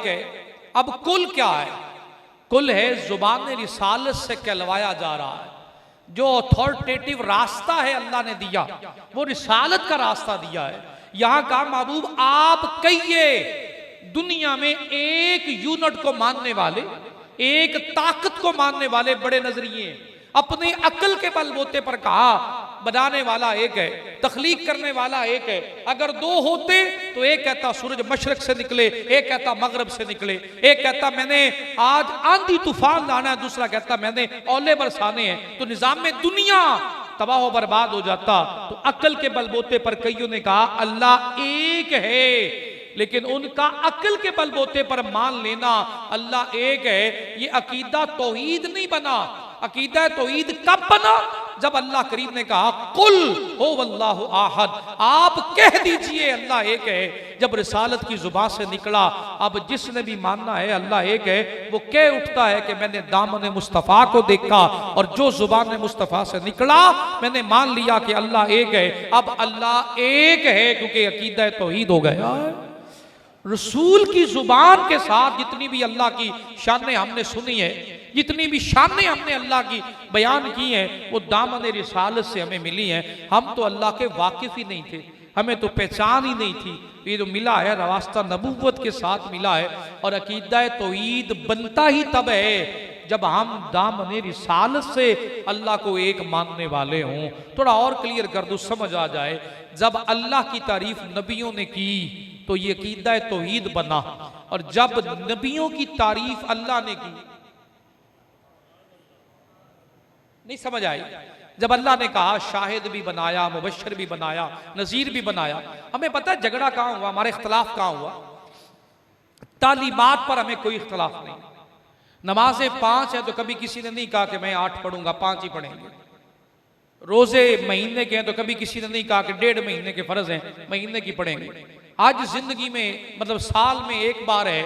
एक है। अब कुल क्या है? कुल है जुबान रिसालत से कहलवाया जा रहा है। जो अथॉरिटेटिव रास्ता है अल्लाह ने दिया वो रिसालत का रास्ता दिया है। यहां का महबूब आप कहिए, दुनिया में एक यूनिट को मानने वाले, एक ताकत को मानने वाले बड़े नजरिए, अपनी अक्ल के बलबूते पर कहा बनाने वाला एक है, तख्लीक करने वाला एक है। अगर दो होते तो एक कहता सूरज मशरक से निकले, एक कहता मगरब से निकले, एक कहता मैंने आज आंधी तूफान लाना है, दूसरा कहता मैंने ओले बरसाने हैं, तो निजाम में दुनिया तबाह व बर्बाद हो जाता। तो अक्ल के बलबूते पर कईयों ने कहा अल्लाह एक है, लेकिन उनका अक्ल के बलबूते पर मान लेना अल्लाह एक है, ये अकीदा तौहीद नहीं बना। अकीदा तौहीद कब बना? जब अल्लाह करीम ने कहा कुल हो वल्लाहु आहद, आप कह दीजिए अल्लाह एक है। जब रिसालत की जुबान से निकला, अब जिसने भी मानना है अल्लाह एक है वो कह उठता है कि मैंने दामन मुस्तफ़ा को देखा, और जो जुबान मुस्तफ़ा से निकला मैंने मान लिया कि अल्लाह एक है। अब अल्लाह एक है क्योंकि अकीदा तौहीद हो गया। रसूल की जुबान के साथ जितनी भी अल्लाह की शानें हमने सुनी है, जितनी भी शानें हमने अल्लाह की बयान की हैं, वो दामन रिसालत से हमें मिली हैं। हम तो अल्लाह के वाकिफ ही नहीं थे, हमें तो पहचान ही नहीं थी। ये जो मिला है रास्ता नबूवत के साथ मिला है। और अकीदा तौहीद बनता ही तब है जब हम दामन रिसालत से अल्लाह को एक मानने वाले हों। थोड़ा और क्लियर कर दूं, समझ आ जाए। जब अल्लाह की तारीफ नबियों ने की तो ये अकीदा तौहीद बना, और जब नबियों की तारीफ अल्लाह ने की, नहीं समझ आई? जब अल्लाह ने कहा शाहिद भी बनाया, मुबश्शिर भी बनाया, नजीर भी बनाया। हमें पता है झगड़ा कहां हुआ, हमारे इख्तलाफ कहां हुआ? तालीमात पर हमें कोई इख्तलाफ नहीं। नमाजें 5 है तो कभी किसी ने नहीं कहा कि मैं 8 पढ़ूंगा, 5 ही पढ़ेंगे। रोजे महीने के हैं तो कभी किसी ने नहीं कहा कि 1.5 महीने के फर्ज हैं, महीने की पढ़ेंगे। आज जिंदगी में मतलब साल में एक बार है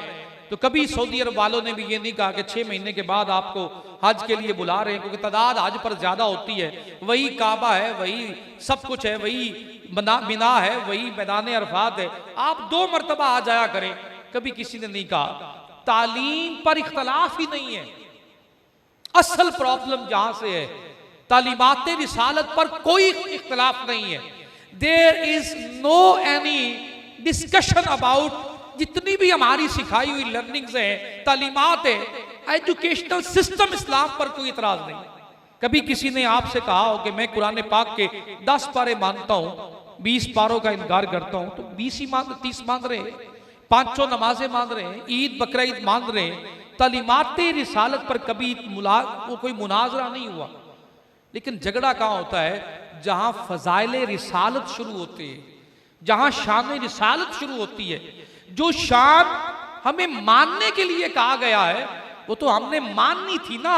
तो कभी सऊदी अरब वालों ने भी ये नहीं कहा कि 6 महीने के बाद आपको हज के लिए बुला रहे हैं, क्योंकि तादाद हज पर ज्यादा होती है। वही काबा है, वही सब कुछ है, वही मिना है, वही मैदान अरफात है, आप 2 मरतबा आ जाया करें। कभी किसी ने नहीं कहा। तालीम पर इख्तलाफ ही नहीं है। असल प्रॉब्लम जहां से है, तालीमात रिसालत पर कोई इख्तलाफ नहीं है। There is no any discussion about जितनी भी हमारी सिखाई हुई लर्निंग्स है, तालीमात है, एजुकेशनल सिस्टम, इस्लाम पर कोई इतराज नहीं। कभी किसी ने आपसे कहा हो कि मैं कुरान पाक के 10 पारे मानता हूं, 20 पारों का इनकार करता हूं, तो 20 ही मान 30 मान रहे हैं, 5 नमाजें मान रहे हैं, ईद बकरा ईद मान रहे हैं। तालीमात रिसालत पर कभी कोई मुनाजरा नहीं हुआ। लेकिन झगड़ा कहां होता है? जहां फजाइल रिसालत शुरू होती है, जहां शान रिसालत शुरू होती है। जो शान हमें मानने के लिए कहा गया है वो तो हमने माननी थी ना।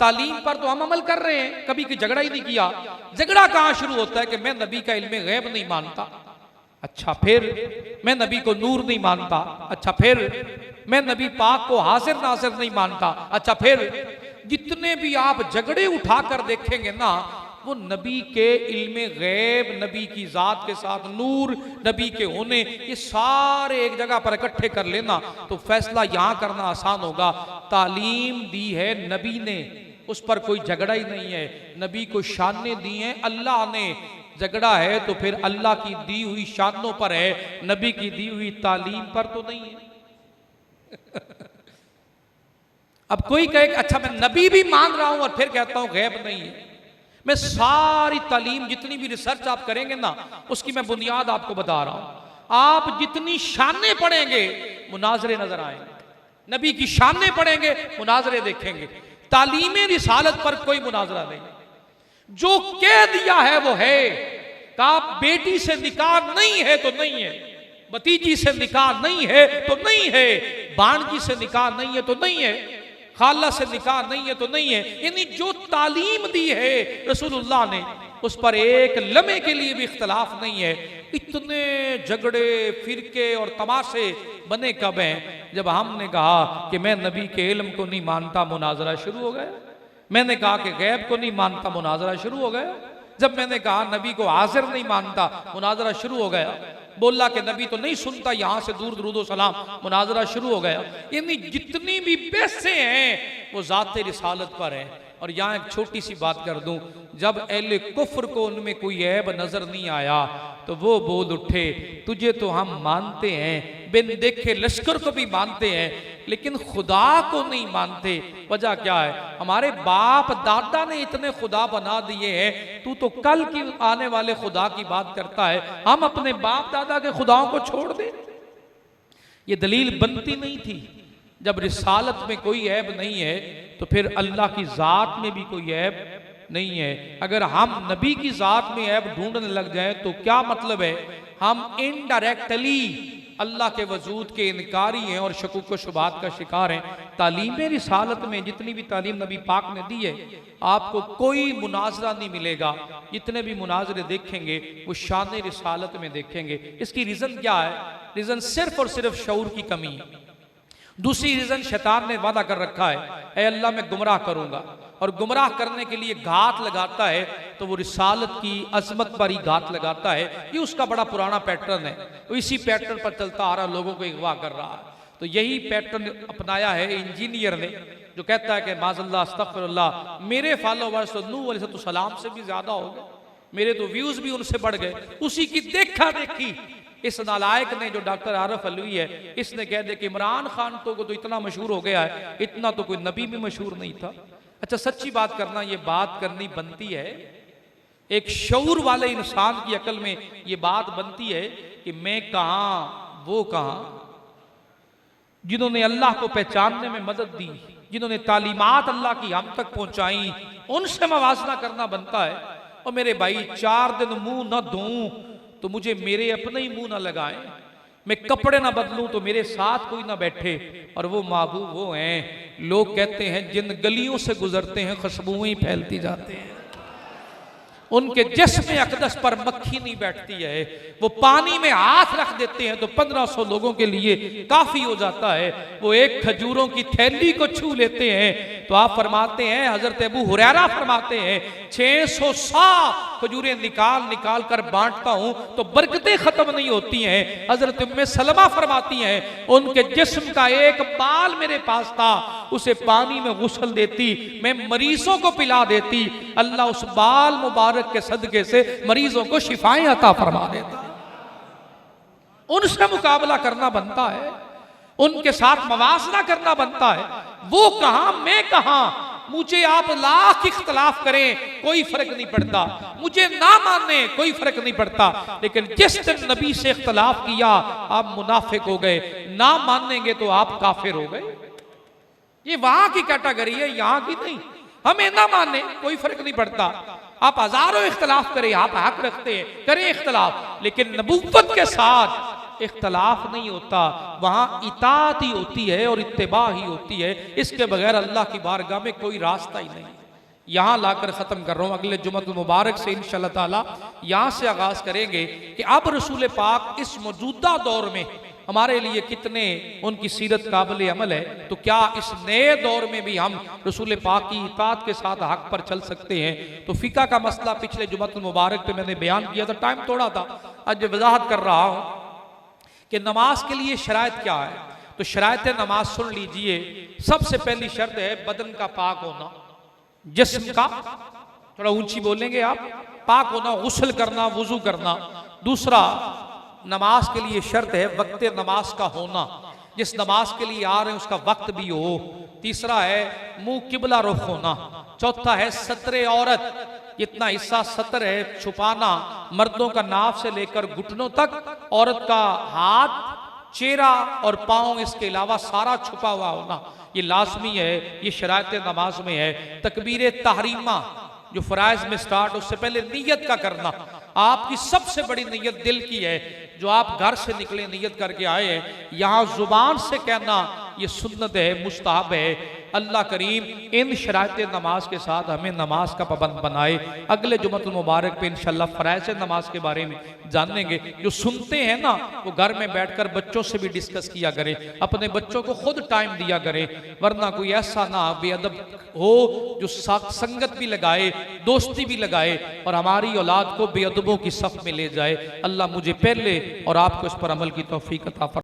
तालीम पर तो हम अमल कर रहे हैं, कभी कोई झगड़ा ही नहीं किया। झगड़ा कहां शुरू होता है कि मैं नबी का इल्मे गैब नहीं मानता, अच्छा फिर मैं नबी को नूर नहीं मानता, अच्छा फिर मैं नबी पाक को हाजिर नाजिर नहीं मानता, अच्छा फिर। जितने भी आप झगड़े उठाकर देखेंगे ना, वो नबी के इल्मे गैब, नबी की जात के साथ नूर, नबी के होने, ये सारे एक जगह पर इकट्ठे कर लेना तो फैसला यहां करना आसान होगा। तालीम दी है नबी ने, उस पर कोई झगड़ा ही नहीं है। नबी को शानें दी हैं अल्लाह ने। झगड़ा है तो फिर अल्लाह की दी हुई शानों पर है, नबी की दी हुई तालीम पर तो नहीं है। अब कोई कहे अच्छा मैं नबी भी मान रहा हूं और फिर कहता हूं गैब नहीं है। मैं सारी तालीम, जितनी भी रिसर्च आप करेंगे ना, उसकी मैं बुनियाद आपको बता रहा हूं। आप जितनी शानें पढ़ेंगे मुनाजरे नजर आएंगे, नबी की शानें पढ़ेंगे मुनाजरे देखेंगे। तालीम रिसालत पर कोई मुनाजरा नहीं। जो कह दिया है वो है। कहा बेटी से निकाह नहीं है तो नहीं है, भतीजी से निकाह नहीं है तो नहीं है, भांजी से निकाह नहीं है तो नहीं है, खाला से निकाह नहीं है तो नहीं है। यानी जो तालीम दी है रसूलुल्लाह ने, उस पर एक लम्हे के लिए भी इख्तलाफ नहीं है। इतने झगड़े फिरके और तमाशे बने कब हैं? जब हमने कहा कि मैं नबी के इल्म को नहीं मानता, मुनाजरा शुरू हो गया। मैंने कहा कि गैब को नहीं मानता, मुनाजरा शुरू हो गया। जब मैंने कहा नबी को हाजिर नहीं मानता, मुनाजरा शुरू हो गया। बोला कि नबी तो नहीं सुनता, यहाँ से दूर दुरूद सलाम, मुनाजरा शुरू हो गया। यानी जितनी भी बहसें हैं वो ज़ाते रिसालत पर है। और यहाँ एक छोटी सी बात कर दूं, जब अहले कुफ्र को उनमें कोई ऐब नजर नहीं आया तो वो बोल उठे तुझे तो हम मानते हैं, बिन देखे लश्कर को भी मानते हैं, लेकिन खुदा को नहीं मानते। वजह क्या है? हमारे बाप दादा ने इतने खुदा बना दिए हैं, तू तो कल की आने वाले खुदा की बात करता है, हम अपने बाप दादा के खुदाओं को छोड़ दे। ये दलील बनती नहीं थी। जब रिसालत में कोई ऐब नहीं है तो फिर अल्लाह की ज़ात में भी कोई ऐब नहीं है। अगर हम नबी की ज़ात में ऐब ढूंढने लग जाए तो क्या मतलब है? हम इनडायरेक्टली अल्लाह के वजूद के इनकारी हैं और शकूक व शुबात का शिकार हैं। तालीम रिसालत में जितनी भी तालीम नबी पाक ने दी है, आपको कोई मुनाजरा नहीं मिलेगा। जितने भी मुनाजरे देखेंगे वो शान रिसालत में देखेंगे। इसकी रीज़न क्या है? रीज़न सिर्फ और सिर्फ शऊर की कमी है। दूसरी रीजन शैतान ने वादा कर रखा है, ऐ अल्लाह मैं गुमराह करूंगा, और गुमराह करने के लिए घात लगाता है तो वो रिसालत की अजमत पर ही घात लगाता है। ये उसका बड़ा पुराना पैटर्न है, वो इसी पैटर्न पर चलता आ रहा, लोगों को अगवा कर रहा है। तो यही पैटर्न अपनाया है इंजीनियर ने, जो कहता है कि माज़ल्लाह अस्तग़फिरुल्लाह, मेरे फॉलोवर्स तो नूह अलैहिस्सलाम से भी ज्यादा हो गए, मेरे तो व्यूज भी उनसे बढ़ गए। उसी की देखा देखी इस नालायक ने, जो डॉक्टर आरिफ अलवी है, इसने कह दिया कि इमरान खान तो इतना मशहूर हो गया है, इतना तो कोई नबी भी मशहूर नहीं था। अच्छा, सच्ची बात करना, ये बात करनी बनती है, एक शऊर वाले इंसान की अकल में ये बात बनती है कि मैं कहां वो कहां। जिन्होंने अल्लाह को पहचानने में मदद दी, जिन्होंने तालीमात अल्लाह की हम तक पहुंचाई, उनसे मवाजना करना बनता है। और मेरे भाई, 4 दिन मुंह न धोऊं तो मुझे मेरे अपने ही मुंह ना लगाएं, मैं कपड़े ना बदलूं तो मेरे साथ कोई ना बैठे। और वो महबूब वो हैं, लोग कहते हैं जिन गलियों से गुजरते हैं खुशबुएं फैलती जाते हैं, उनके जिस्म अक़दस पर मक्खी नहीं बैठती है। वो पानी में हाथ रख देते हैं तो 1500 लोगों के लिए काफी हो जाता है। वो एक खजूरों की थैली को छू लेते हैं तो आप फरमाते हैं, हजरत अबू हुरैरा फरमाते हैं, 600 सा खजूरें निकाल निकाल कर बांटता हूं तो बरकतें खत्म नहीं होती हैं। हजरत उम्मे सलमा फरमाती हैं, उनके जिस्म का एक बाल मेरे पास था, उसे पानी में गुस्ल देती, मैं मरीजों को पिला देती, अल्लाह उस बाल मुबारक के सदके से मरीजों को शिफाएं अता फरमा देता। उनसे मुकाबला करना बनता है, उनके साथ मवासना करना बनता है। वो कहां, मैं कहां। मुझे आप लाख इख्तलाफ करें कोई फर्क नहीं पड़ता, मुझे ना माने कोई फर्क नहीं पड़ता, लेकिन जिस दिन नबी से इख्तलाफ किया आप मुनाफिक हो गए, ना मानेंगे तो आप काफिर हो गए। ये वहां की कैटेगरी है, यहां की नहीं। हमें ना माने कोई फर्क नहीं पड़ता, आप हजारों इख्तलाफ करें, आप हक रखते हैं, करें इख्तलाफ, लेकिन नबूवत के साथ इख्तलाफ नहीं होता, वहां इताअत ही होती है और इत्तिबा ही होती है। इसके बगैर अल्लाह की बारगाह में कोई रास्ता ही नहीं। यहां लाकर खत्म कर रहा हूं, अगले जुम्मतुल मुबारक से इंशाअल्लाह ताला यहां से आगाज करेंगे कि अब रसूल पाक इस मौजूदा दौर में हमारे लिए कितने उनकी सीरत काबिल अमल है। तो क्या इस नए दौर में भी हम रसूल पाक की इताअत के साथ हक पर चल सकते हैं? तो फिका का मसला पिछले जुम्मतुल मुबारक पे मैंने बयान किया था, टाइम थोड़ा था, आज वजाहत कर रहा हूं कि नमाज के लिए शराइत क्या है। तो शराइत नमाज सुन लीजिए। सबसे पहली शर्त है बदन का पाक होना, जिस्म का, थोड़ा ऊंची बोलेंगे आप, पाक होना, गुस्ल करना, वुजू करना। दूसरा, नमाज के लिए शर्त है वक्त नमाज का होना, जिस नमाज के लिए आ रहे हैं उसका वक्त भी हो। तीसरा है मुंह किबला रुख होना। चौथा है सतरे औरत, जितना हिस्सा सतर है छुपाना, मर्दों का नाफ से लेकर घुटनों तक, औरत का हाथ, चेहरा और पांव, इसके अलावा सारा छुपा हुआ होना, ये लाजमी है, ये शरायत नमाज में है। तकबीर तहरीमा जो फराइज में स्टार्ट, उससे पहले नियत का करना। आपकी सबसे बड़ी नियत दिल की है, जो आप घर से निकले नियत करके आए हैं, यहाँ जुबान से कहना ये सुन्नत है, मुस्तहब है। अल्लाह करीम इन शराइत नमाज के साथ हमें नमाज का पाबंद बनाए। अगले जुमतुल मुबारक पे इंशाल्लाह फ़राइज़ नमाज के बारे में जानेंगे। जो सुनते हैं ना वो घर में बैठकर बच्चों से भी डिस्कस किया करें, अपने बच्चों को खुद टाइम दिया करें, वरना कोई ऐसा ना बेअदब हो जो संगत भी लगाए, दोस्ती भी लगाए और हमारी औलाद को बेअदबों की सफ में ले जाए। अल्लाह मुझे पहले और आपको इस पर अमल की तौफीक अता फरमाए।